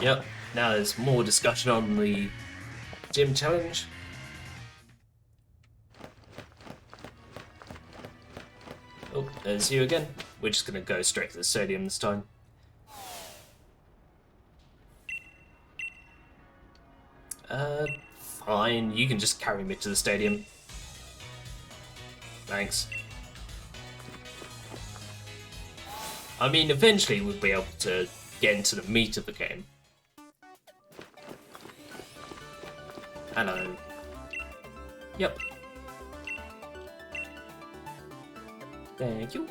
Yep, now there's more discussion on the gym challenge. Oh, there's you again. We're just gonna go straight to the stadium this time. Fine, you can just carry me to the stadium. Thanks. I mean, eventually we'll be able to get into the meat of the game. Hello. Yep. Thank you.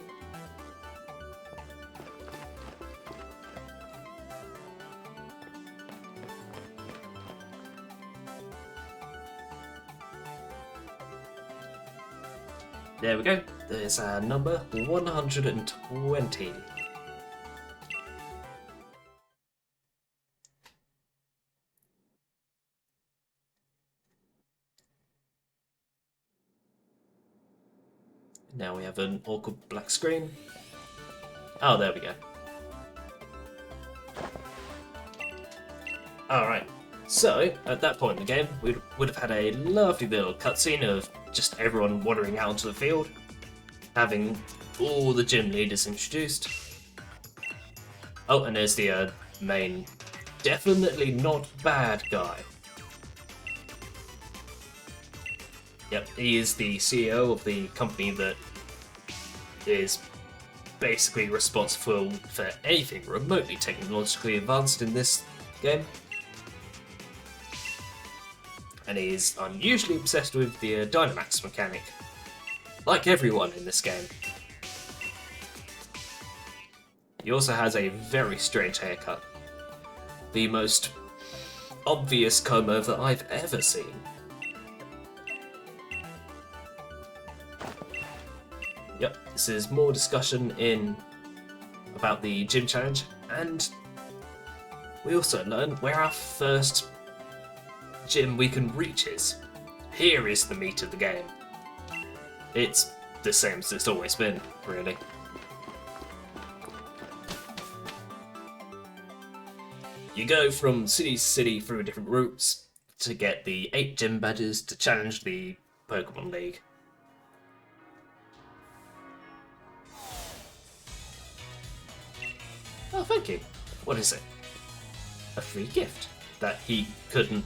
There we go. There's our number 120. Now we have an awkward black screen. Oh, there we go. Alright, so at that point in the game, we would have had a lovely little cutscene of just everyone wandering out onto the field, having all the gym leaders introduced. Oh, and there's the main, definitely not bad guy. Yep, he is the CEO of the company that is basically responsible for anything remotely technologically advanced in this game. And he is unusually obsessed with the Dynamax mechanic, like everyone in this game. He also has a very strange haircut, the most obvious comb over I've ever seen. Yep, this is more discussion about the gym challenge, and we also learn where our first gym we can reach is. Here is the meat of the game. It's the same as it's always been, really. You go from city to city through different routes to get the 8 gym badges to challenge the Pokémon League. Oh, thank you. What is it? A free gift that he couldn't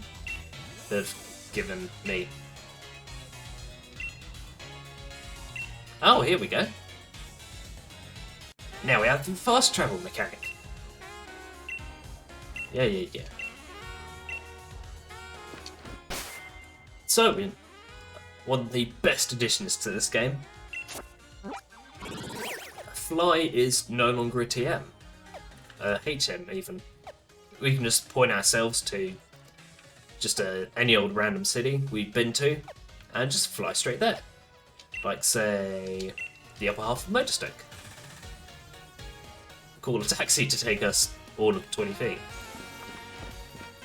have given me. Oh, here we go. Now we have the fast travel mechanic. Yeah. So, one of the best additions to this game. Fly is no longer a TM. HM even. We can just point ourselves to just any old random city we've been to and just fly straight there. Like, say, the upper half of Motorstoke. Call a taxi to take us all of 20 feet.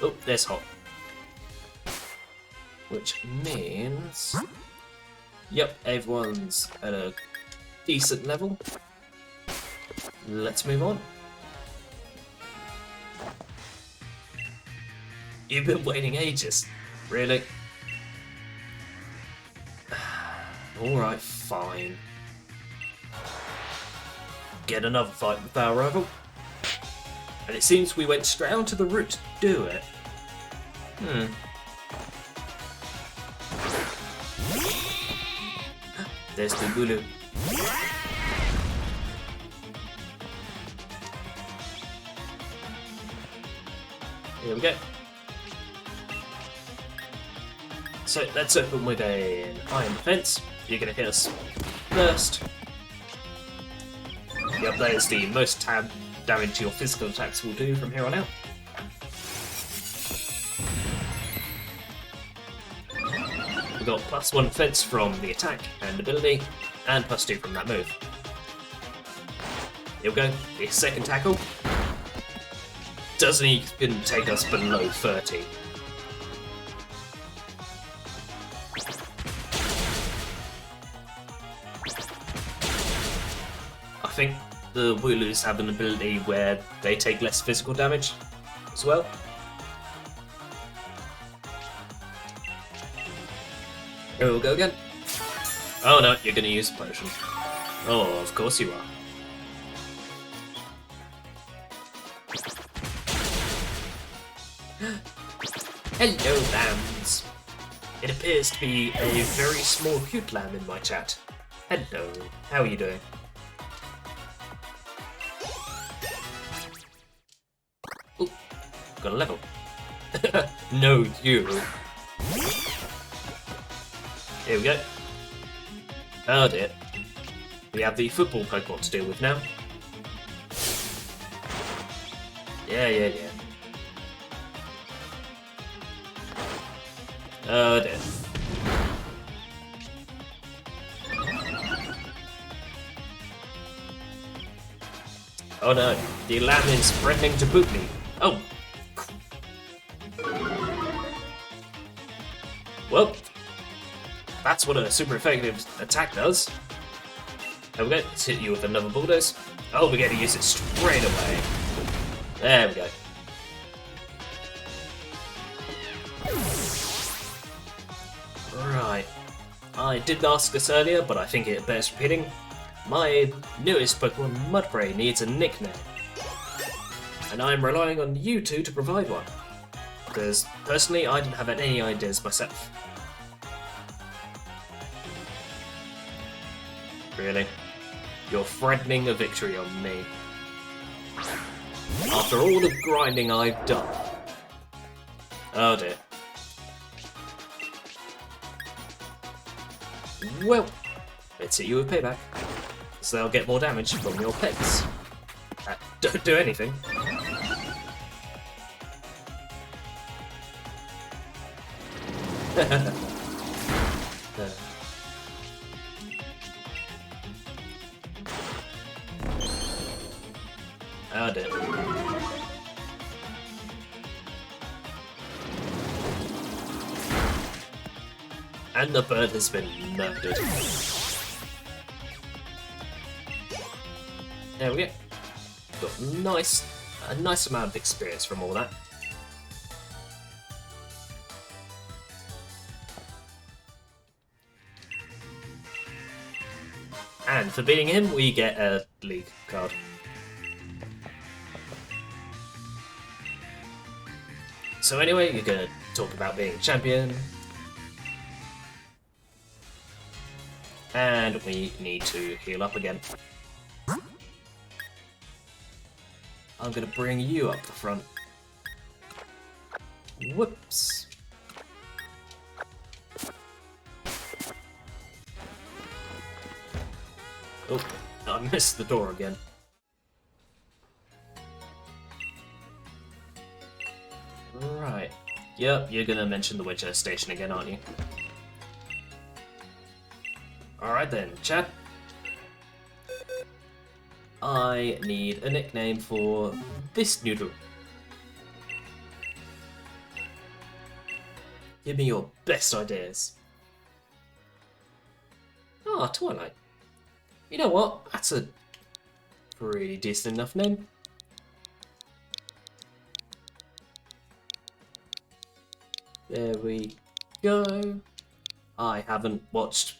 Oh, there's hot. Which means... Yep, everyone's at a decent level. Let's move on. You've been waiting ages. Really? Alright, fine. Get another fight with our rival. And it seems we went straight onto the route to do it. There's the Wooloo. Here we go. So let's open with an iron defense. You're going to hit us first. Yep, that is the most damage your physical attacks will do from here on out. We've got +1 defense from the attack and ability, and +2 from that move. Here we go, the second tackle. Doesn't even take us below 30. I think the Wooloos have an ability where they take less physical damage, as well. Here we'll go again. Oh no, you're gonna use a potion. Oh, of course you are. Hello, lambs. It appears to be a very small, cute lamb in my chat. Hello, how are you doing? Ooh, got a level. No, you. Here we go. Oh dear. We have the football Pokemon to deal with now. Yeah. Oh dear. Oh no, the lamb is threatening to boot me. Oh. Well, that's what a super effective attack does. There we go, let's hit you with another bulldoze. Oh, we're going to use it straight away. There we go. Right. I did ask this earlier, but I think it bears repeating. My newest Pokemon, Mudbray, needs a nickname. And I'm relying on you two to provide one. Because, personally, I didn't have any ideas myself. Really? You're threatening a victory on me. After all the grinding I've done. Oh dear. Well, let's hit you with payback. So they'll get more damage from your pets. Don't do anything. Oh dear. And the bird has been murdered. There we go. Got a nice amount of experience from all that. And for beating him, we get a league card. So anyway, you're going to talk about being a champion. And we need to heal up again. I'm going to bring you up the front. Whoops. Oh, I missed the door again. Right. Yep, you're gonna mention the Witcher station again, aren't you? Alright then, chat. I need a nickname for this noodle. Give me your best ideas. Ah, Twilight. You know what? That's a pretty decent enough name. There we go. I haven't watched...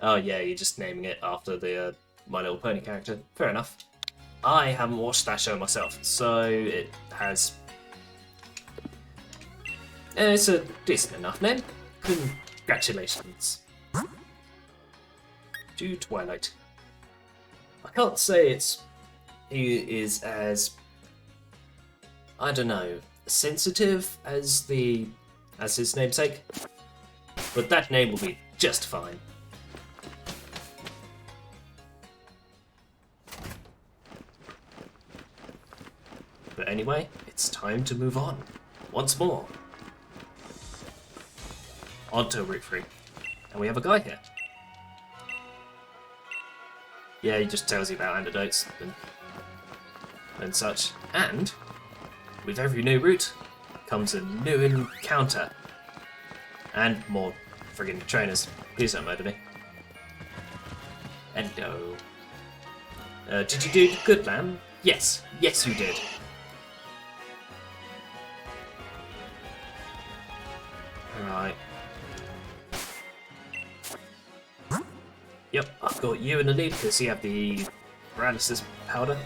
Oh yeah, you're just naming it after the My Little Pony character. Fair enough. I haven't watched that show myself, so it has... It's a decent enough name. Congratulations. To Twilight. I can't say he is as... I don't know... sensitive as his namesake, but that name will be just fine. But anyway, it's time to move on once more onto Route 3, and we have a guy here. Yeah, he just tells you about antidotes and such, and with every new route comes a new encounter. And more friggin' trainers. Please don't murder me. Hello. Did you do good, lamb? Yes. Yes, you did. Right. Yep, I've got you in the lead because you have the paralysis powder.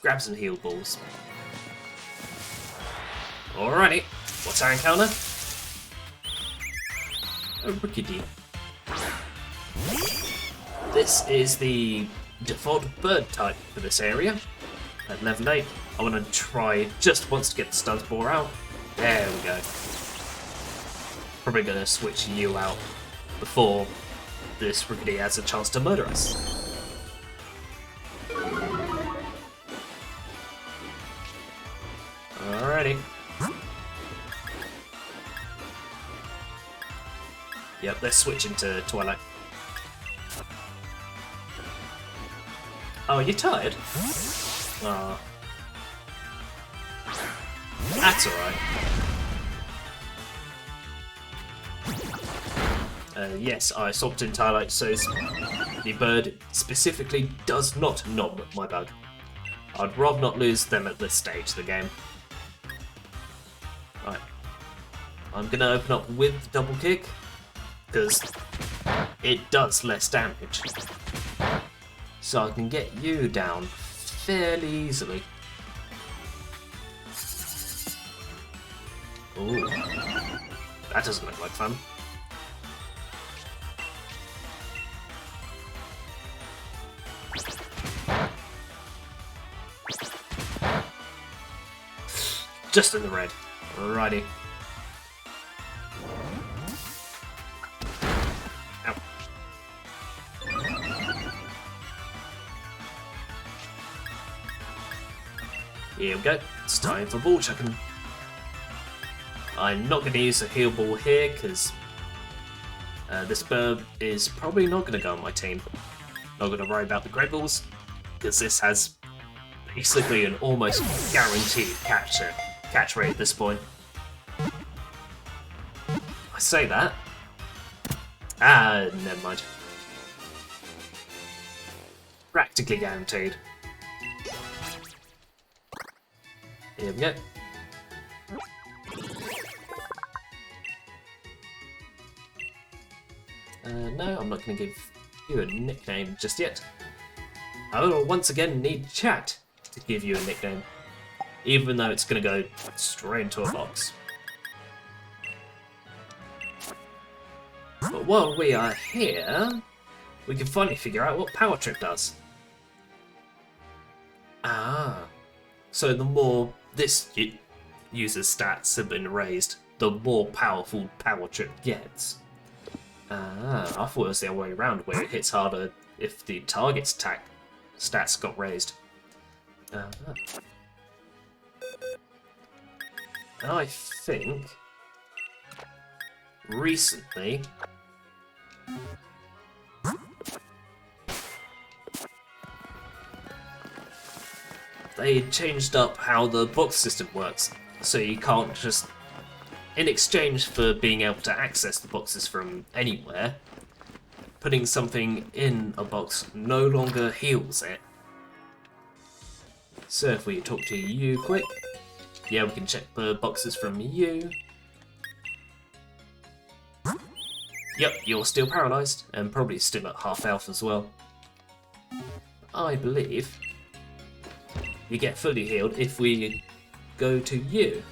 Grab some heal balls. Alrighty, what's our encounter? A Rickety. This is the default bird type for this area. At level 8, I want to try just once to get the stun spore out. There we go. Probably going to switch you out before this Rickety has a chance to murder us. Alrighty. Yep, let's switch into Twilight. Oh, you're tired? Oh. That's alright. Yes, I swapped in Twilight, so the bird specifically does not knob my bug. I'd rather not lose them at this stage of the game. Right. I'm gonna open up with double kick, because it does less damage. So I can get you down fairly easily. Ooh. That doesn't look like fun. Just in the red. Righty. Ow. Here we go. It's time for ball chucking. I'm not going to use a heal ball here because this bird is probably not going to go on my team. Not going to worry about the great balls because this has basically an almost guaranteed catch rate at this point. I say that. Never mind. Practically guaranteed. Here we go. No, I'm not going to give you a nickname just yet. I will once again need chat to give you a nickname, even though it's going to go straight into a box. But while we are here, we can finally figure out what Power Trip does. Ah, so the more this user's stats have been raised, the more powerful Power Trip gets. Ah, I thought it was the other way around, where it hits harder if the target's stats got raised. I think recently they changed up how the box system works, so you can't just, in exchange for being able to access the boxes from anywhere, putting something in a box no longer heals it. So if we talk to you quick, yeah, we can check the boxes from you. Yep, you're still paralysed, and probably still at half health as well. I believe you get fully healed if we go to you.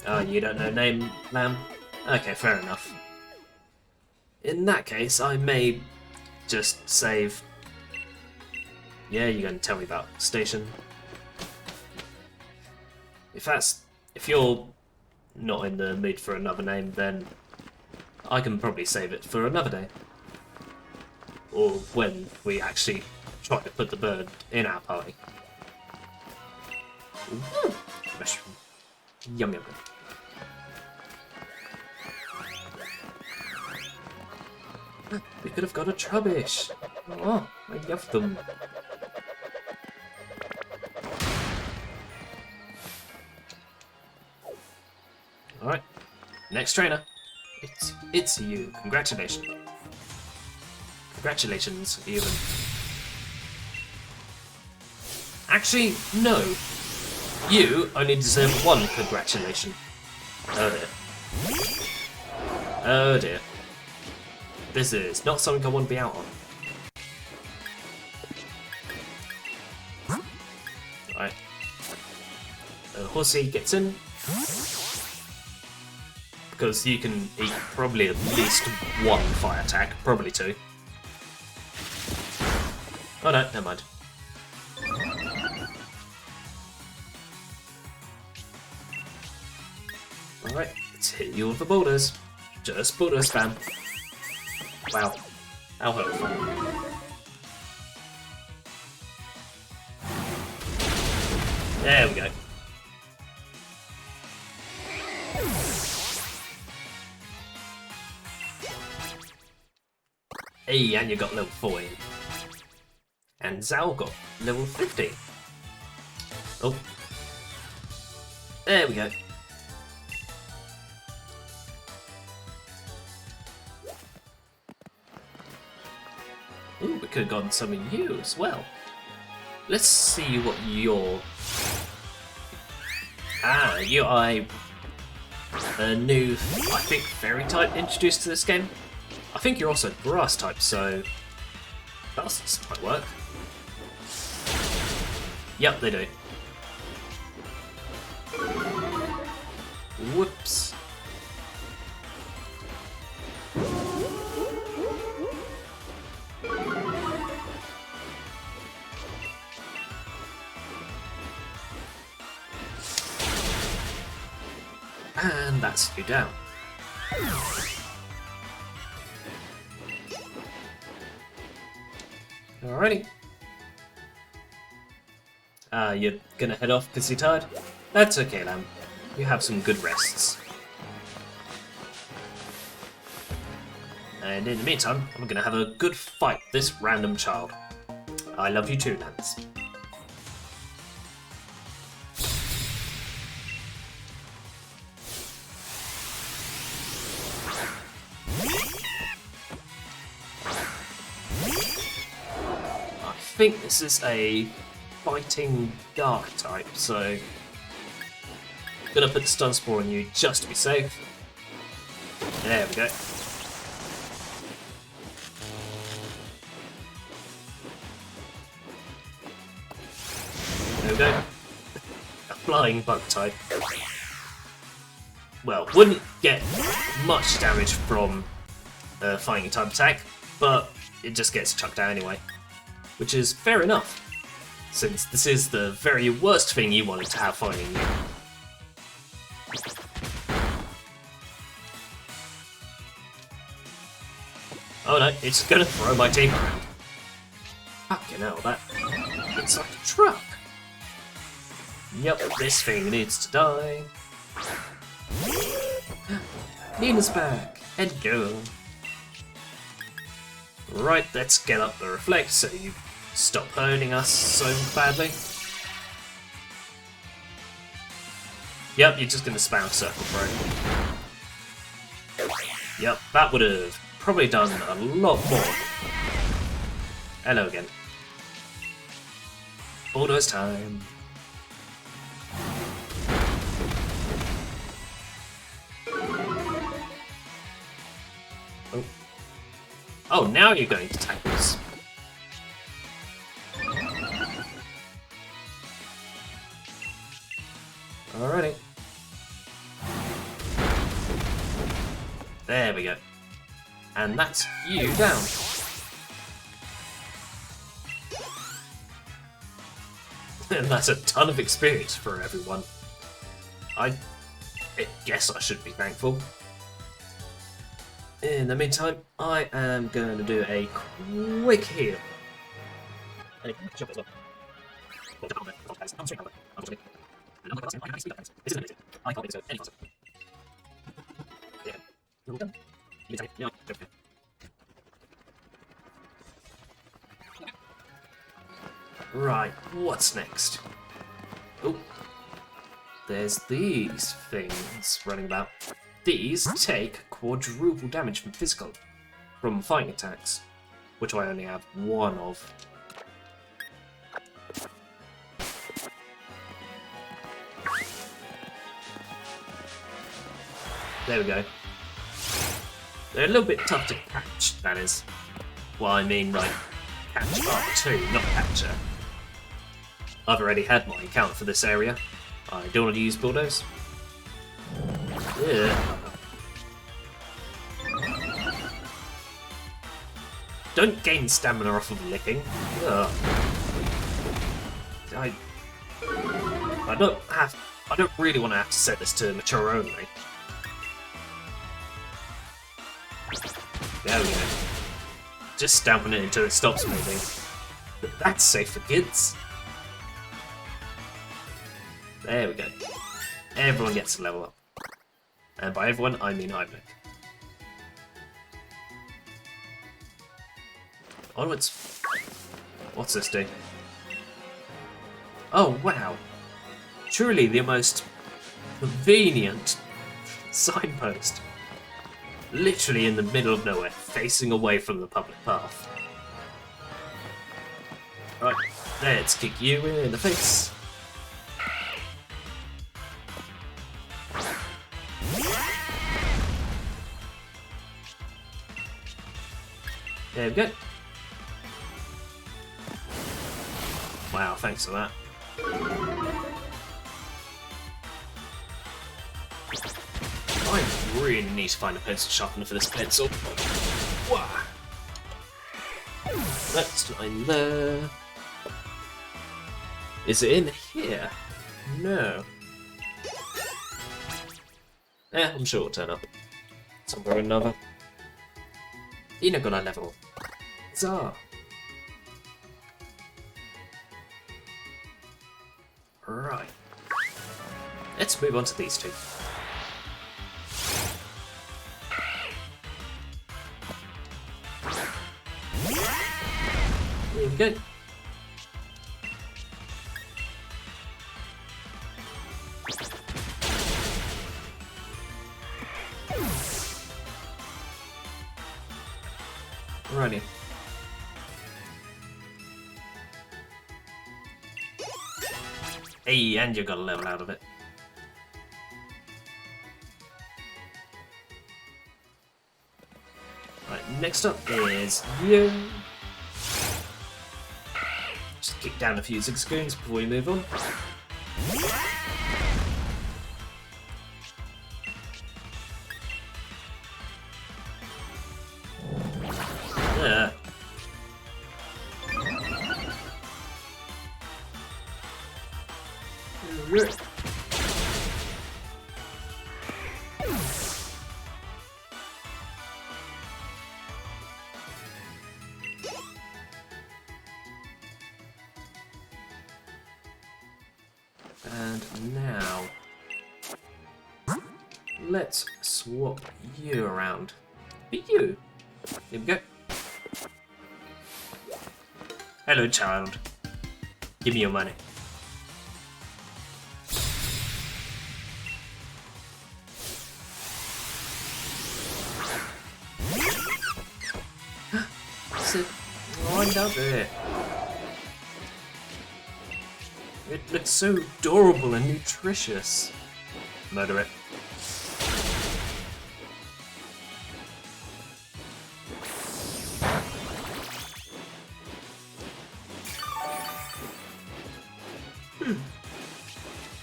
Oh, you don't know name, Lamb? Okay, fair enough. In that case, I may just save. Yeah, you're going to tell me about station. If you're not in the mood for another name, then I can probably save it for another day. Or when we actually try to put the bird in our party. Ooh, mushroom. Yum yum. We could have got a Trubbish. Oh, I love them. Alright, next trainer. It's you. Congratulations. Congratulations, even. Actually, no. You only deserve one congratulation. Oh dear. Oh dear. This is not something I want to be out on. Right. Horsey gets in. Because you can eat probably at least one fire attack, probably two. Oh no, never mind. Alright, let's hit you with the boulders. Just boulder spam. Wow, how hurtful. There we go. Hey, and you got level 40. And Zao got level 50. Oh. There we go. Ooh, we could have gotten some of you as well. Let's see what you're... Ah, you are a new, I think, fairy type introduced to this game. I think you're also grass type, so that might work. Yep, they do. Whoops. And that's you down. Alrighty. You're gonna head off because you're tired? That's okay, Lamb. You have some good rests. And in the meantime, I'm gonna have a good fight with this random child. I love you too, Lance. I think this is a fighting dark type, so I'm gonna put the stun spore on you just to be safe. There we go. There we go. A flying bug type. Well, wouldn't get much damage from a fighting type attack, but it just gets chucked out anyway. Which is fair enough, since this is the very worst thing you wanted to have fighting you. Oh no, it's gonna throw my team around. Fucking hell, that... It's like a truck. Yep, this thing needs to die. Nina's back, and go. Right, let's get up the reflect so you stop hurting us so badly. Yep, you're just gonna spam circle throw. Yep, that would have probably done a lot more. Hello again. Bulldoze time. Oh. Oh, now you're going to tackle us. Alrighty. There we go. And that's you down. And that's a ton of experience for everyone. I guess I should be thankful. In the meantime, I am going to do a quick heal. Right, what's next? Oh, there's these things running about. These take quadruple damage from fighting attacks, which I only have one of. There we go. They're a little bit tough to catch, that is. Well, I mean, like, catch R2, not capture. I've already had my account for this area. I don't want to use bulldoze. Yeah. Don't gain stamina off of licking. Ugh. I don't really want to have to set this to mature only. There we go. Just stamping it until it stops moving. But that's safe for kids. There we go. Everyone gets a level up. And by everyone, I mean Heimlich. Onwards. What's this do? Oh, wow. Truly the most convenient signpost. Literally in the middle of nowhere, facing away from the public path. Right, let's kick you in the face. There we go. Wow, thanks for that. I really need to find a pencil sharpener for this pencil. Wow. Next line there. Is it in here? No. I'm sure it'll turn up. Somewhere or another. You're not gonna level. Huzzah. Right. Let's move on to these two. There we go. Alrighty. Hey, and you got a level out of it. Right, next up is you. Just kick down a few zigzagoons before we move on. Yeah. And now, let's swap you around. Be you. Here we go. Hello, child. Give me your money. Sit right out there. It looks so adorable and nutritious. Murder it.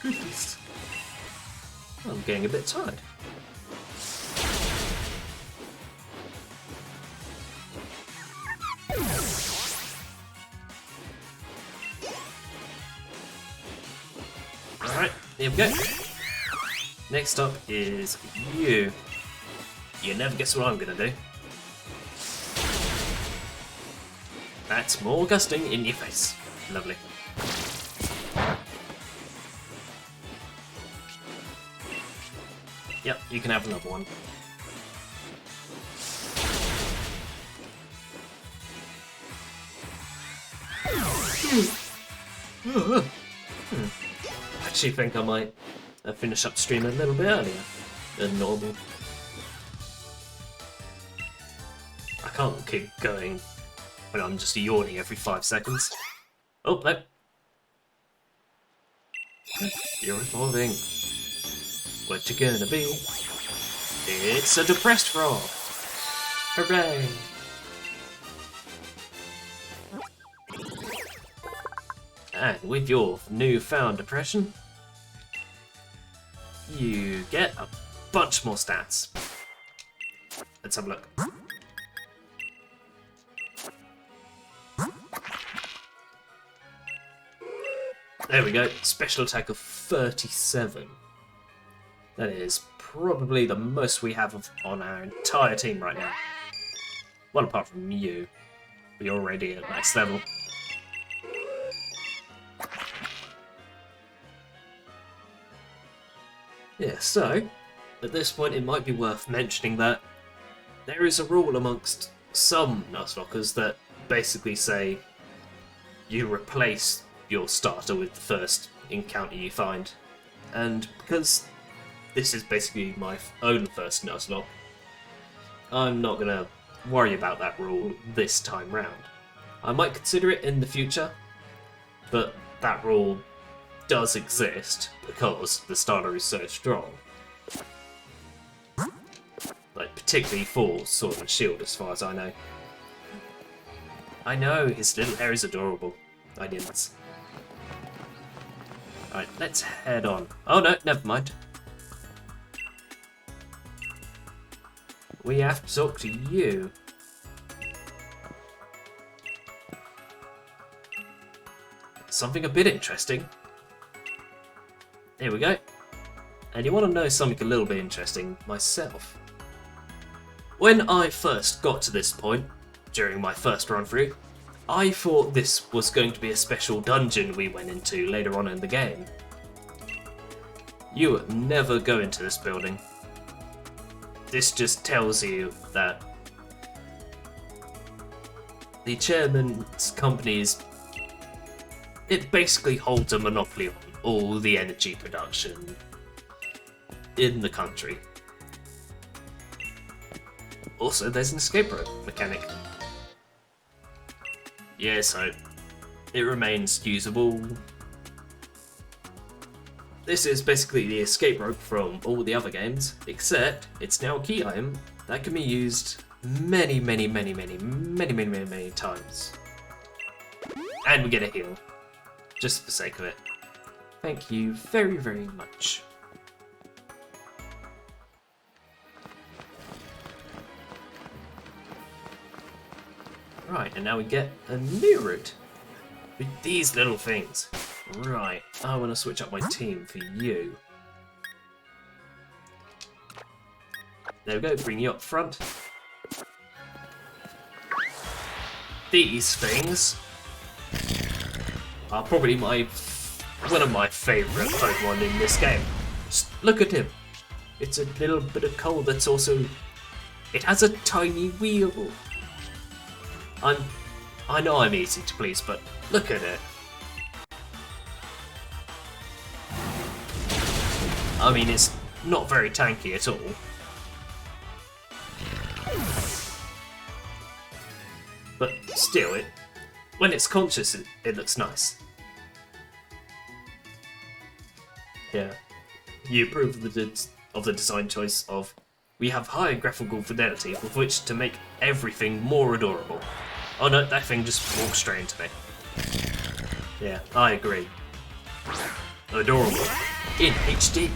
Goodness. I'm getting a bit tired. Alright, here we go. Next up is you. You never guess what I'm gonna do. That's more gusting in your face. Lovely. Yep, you can have another one. I actually think I might finish up stream a little bit earlier than normal. I can't keep going when I'm just yawning every 5 seconds. Oh, no. You're evolving. What you gonna be? It's a depressed frog. Hooray! And with your newfound depression, you get a bunch more stats. Let's have a look. There we go, special attack of 37. That is probably the most we have on our entire team right now. Well, apart from you. We're already at max level. Yeah, so, at this point it might be worth mentioning that there is a rule amongst some Nuzlockers that basically say you replace your starter with the first encounter you find. And because this is basically my own first Nuzlocke, I'm not going to worry about that rule this time round. I might consider it in the future, but that rule does exist because the starter is so strong. Like, particularly for Sword and Shield, as far as I know. I know, his little hair is adorable. I didn't. Alright, let's head on. Oh no, never mind. We have to talk to you. Something a bit interesting. There we go. And you want to know something a little bit interesting myself. When I first got to this point, during my first run through, I thought this was going to be a special dungeon we went into later on in the game. You would never go into this building. This just tells you that the chairman's company it basically holds a monopoly on all the energy production in the country. Also, there's an escape rope mechanic. Yeah, so it remains usable. This is basically the escape rope from all the other games, except it's now a key item that can be used many times. And we get a heal, just for the sake of it. Thank you very much. Right, and now we get a new route with these little things. Right, I want to switch up my team for you. There we go, bring you up front. These things are probably one of my favourite Pokemon in this game. Just look at him. It's a little bit of coal that's also... It has a tiny wheel. I know I'm easy to please, but look at it. I mean, it's not very tanky at all. But still, when it's conscious, it looks nice. Yeah. You approve of the design choice of, we have high graphical fidelity with which to make everything more adorable. Oh no, that thing just walked straight into me. Yeah, I agree. Adorable. In HD.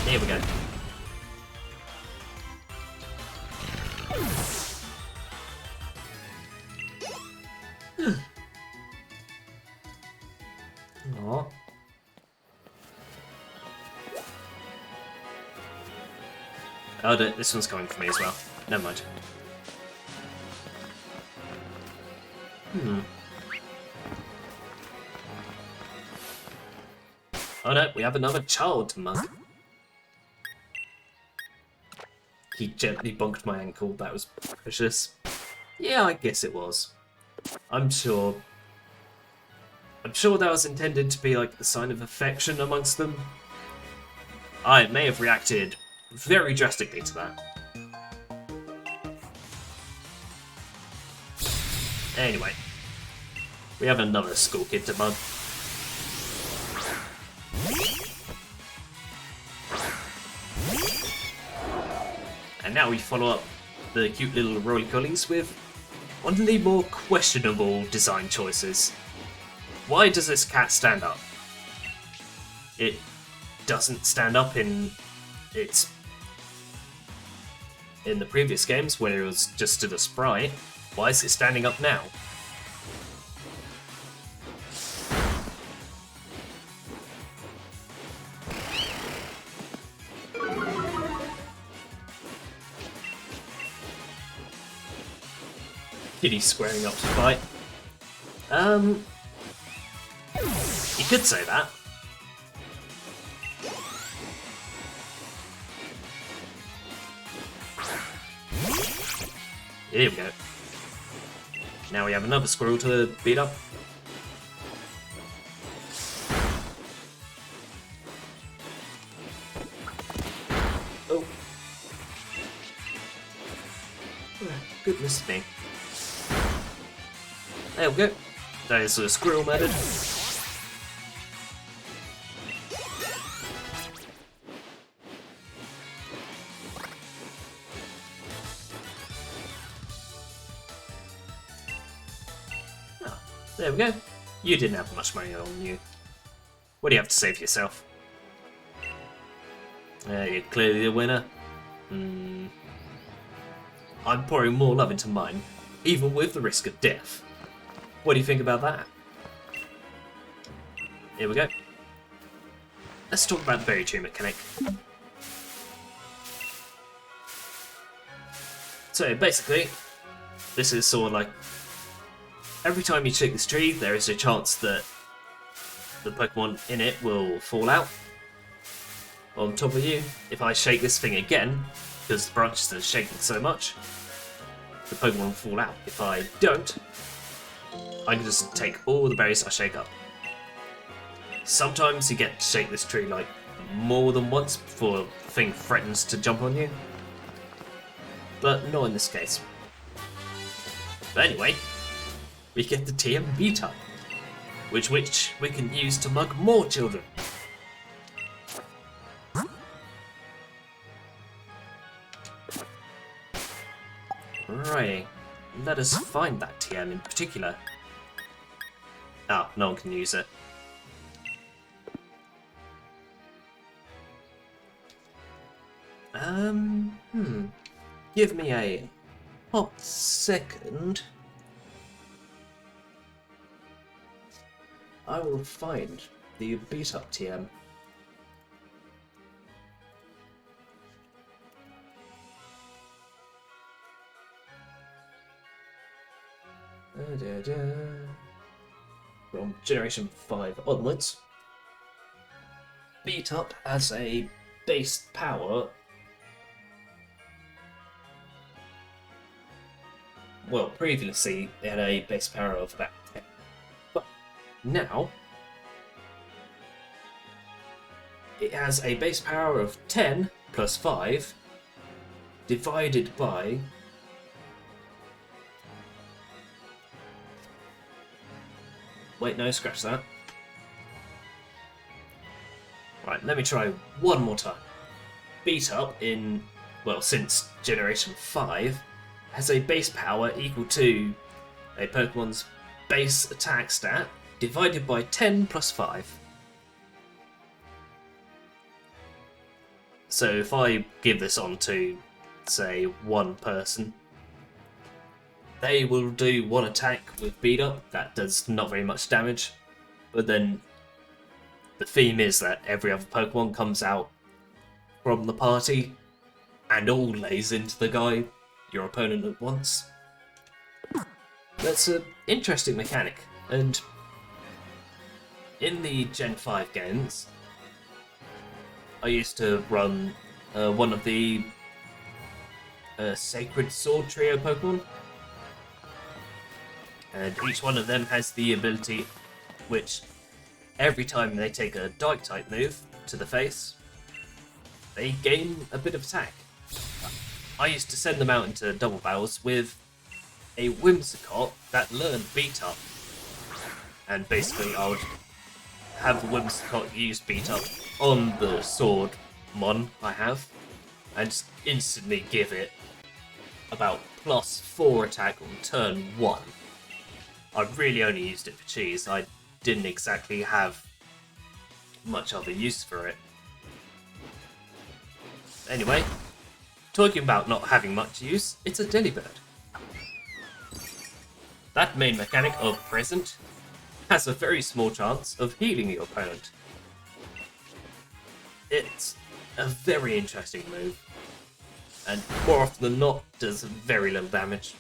Here we go. Aww. Oh, this one's coming for me as well. Never mind. Oh no, we have another child to mug. He gently bonked my ankle. That was precious. Yeah, I guess it was. I'm sure that was intended to be like a sign of affection amongst them. I may have reacted very drastically to that. Anyway, we have another school kid to mug. And now we follow up the cute little roly-collies with one of the more questionable design choices. Why does this cat stand up? It doesn't stand up in the previous games when it was just stood a sprite. Why is it standing up now? Kitty squaring up to fight. You could say that. Here we go. Now we have another squirrel to beat up. Oh. Goodness me. There we go. That is a squirrel method. Oh, there we go. You didn't have much money on you. What do you have to say for yourself? You're clearly the winner. I'm pouring more love into mine, even with the risk of death. What do you think about that? Here we go. Let's talk about the berry tree mechanic. So basically, this is sort of like every time you shake this tree, there is a chance that the Pokemon in it will fall out on top of you. If I shake this thing again, because the branches are shaking so much, the Pokemon will fall out. If I don't, I can just take all the berries I shake up. Sometimes you get to shake this tree like more than once before the thing threatens to jump on you. But not in this case. But anyway, we get the TM beat up, which we can use to mug more children. Right, let us find that TM in particular. Ah, no one can use it. Give me a hot second. I will find the beat up TM. From Generation 5 onwards, beat up as a base power. Well, previously it had a base power of about 10, but now it has a base power of 10 plus 5 divided by wait, no, scratch that. Right, let me try one more time. Beat up in, well, since Generation 5, has a base power equal to a Pokemon's base attack stat divided by 10 plus 5. So if I give this on to, say, one person, they will do one attack with beat up. That does not very much damage, but then the theme is that every other Pokemon comes out from the party and all lays into the guy, your opponent, at once. That's an interesting mechanic, and in the Gen 5 games, I used to run one of the Sacred Sword Trio Pokemon. And each one of them has the ability which, every time they take a Dark type move to the face, they gain a bit of attack. I used to send them out into double battles with a Whimsicott that learned beat up. And basically I would have the Whimsicott use beat up on the sword mon I have, and just instantly give it about +4 attack on turn 1. I really only used it for cheese. I didn't exactly have much other use for it. Anyway, talking about not having much use, it's a Delibird. That main mechanic of Present has a very small chance of healing your opponent. It's a very interesting move, and more often than not, does very little damage.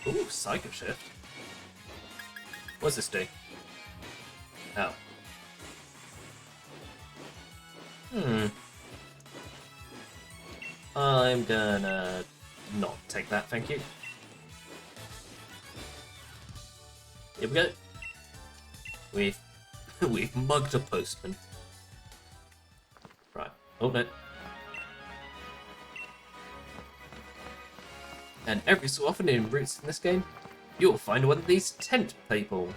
Ooh, Psycho Shift. What's this do? Oh. I'm gonna not take that, thank you. Here we go. We've mugged a postman. Right. Oh no. And every so often in routes in this game, you'll find one of these tent people.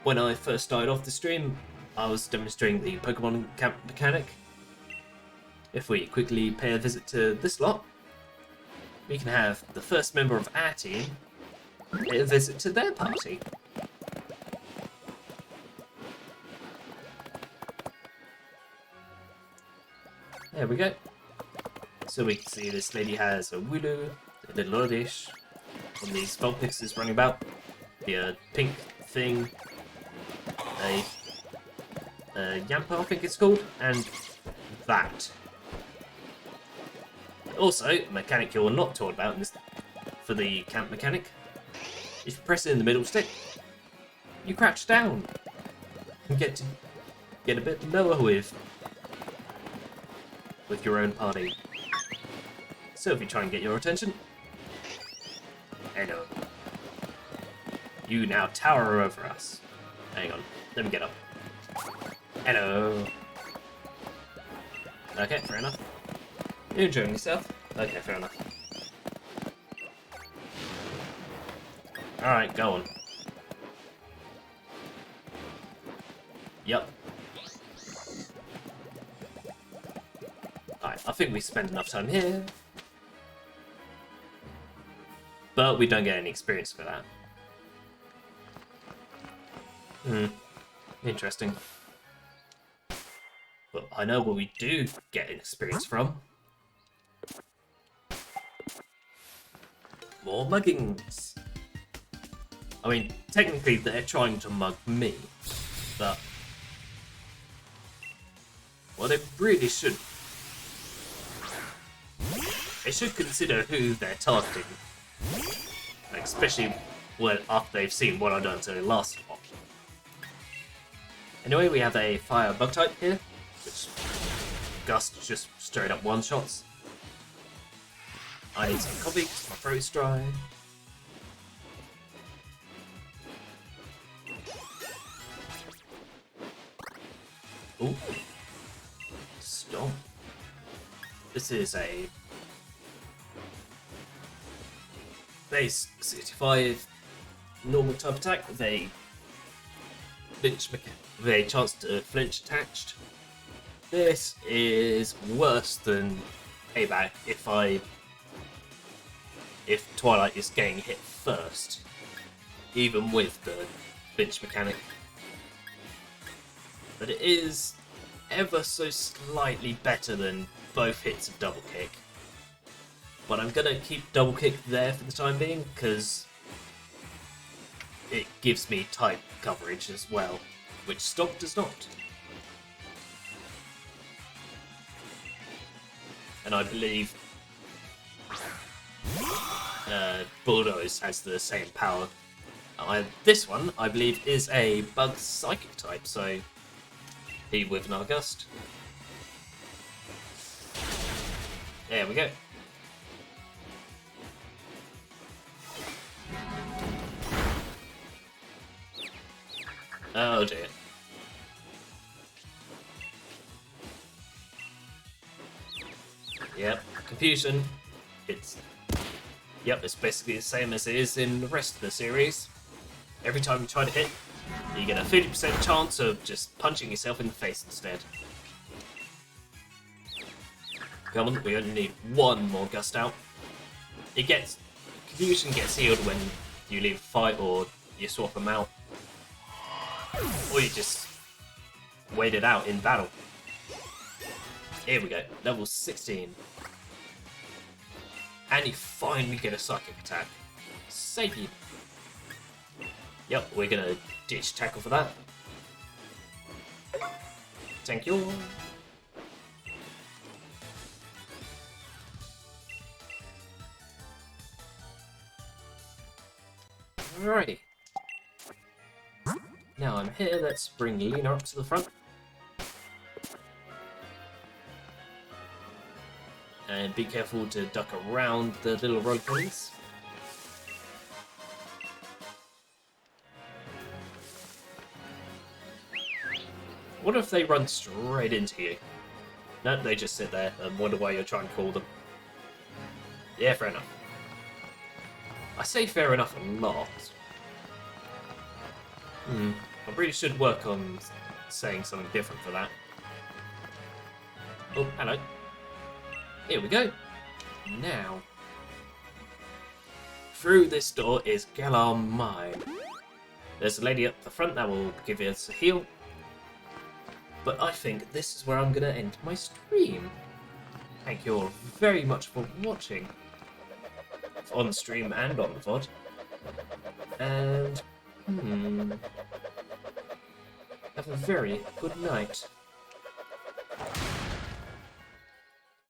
When I first started off the stream, I was demonstrating the Pokemon camp mechanic. If we quickly pay a visit to this lot, we can have the first member of our team pay a visit to their party. There we go. So we can see this lady has a Wooloo, a little Oddish, one of these Vulpixes running about, the pink thing, a Yamper I think it's called, and that. Also, a mechanic you're not taught about in this, for the camp mechanic, if you press it in the middle stick, you crouch down and get a bit lower with your own party. So if you try and get your attention, hello. You now tower over us. Hang on, let me get up. Hello. Okay, fair enough. You're enjoying yourself? Okay, fair enough. Alright, go on. Yep. Alright, I think we spent enough time here. But we don't get any experience for that. Interesting. But I know what we do get experience from. More muggings. I mean, technically they're trying to mug me, but well, they really should. They should consider who they're targeting, like, especially when after they've seen what I've done to the last one. Anyway, we have a fire bug type here, which Gust just straight up one-shots. I need some coffee because my throat's dry. Ooh. Stop. This is a base 65 normal type attack with a flinch with a chance to flinch attached. This is worse than payback if Twilight is getting hit first, even with the flinch mechanic. But it is ever so slightly better than both hits of double kick. But I'm gonna keep double kick there for the time being because it gives me type coverage as well, which Stomp does not. And I believe Bulldoze has the same power. This one, I believe, is a bug psychic type, so he with an Gust. There we go. Oh dear. Yep, confusion. Yep, it's basically the same as it is in the rest of the series. Every time you try to hit, You get a 50% chance of just punching yourself in the face instead. Come on, we only need one more gust out. Confusion gets healed when you leave a fight or you swap them out. Or you just wait it out in battle. Here we go, level 16. And you finally get a psychic attack. Save you. Yep, we're gonna ditch tackle for that. Thank you. Alrighty. Now I'm here, let's bring Lena up to the front. And be careful to duck around the little road police. What if they run straight into you? No, they just sit there and wonder why you're trying to call them. Yeah, fair enough. I say fair enough a lot. I really should work on saying something different for that. Oh, hello. Here we go. Now, through this door is Galar Mine. There's a lady up the front that will give us a heal. But I think this is where I'm going to end my stream. Thank you all very much for watching. On stream and on the VOD. And, have a very good night.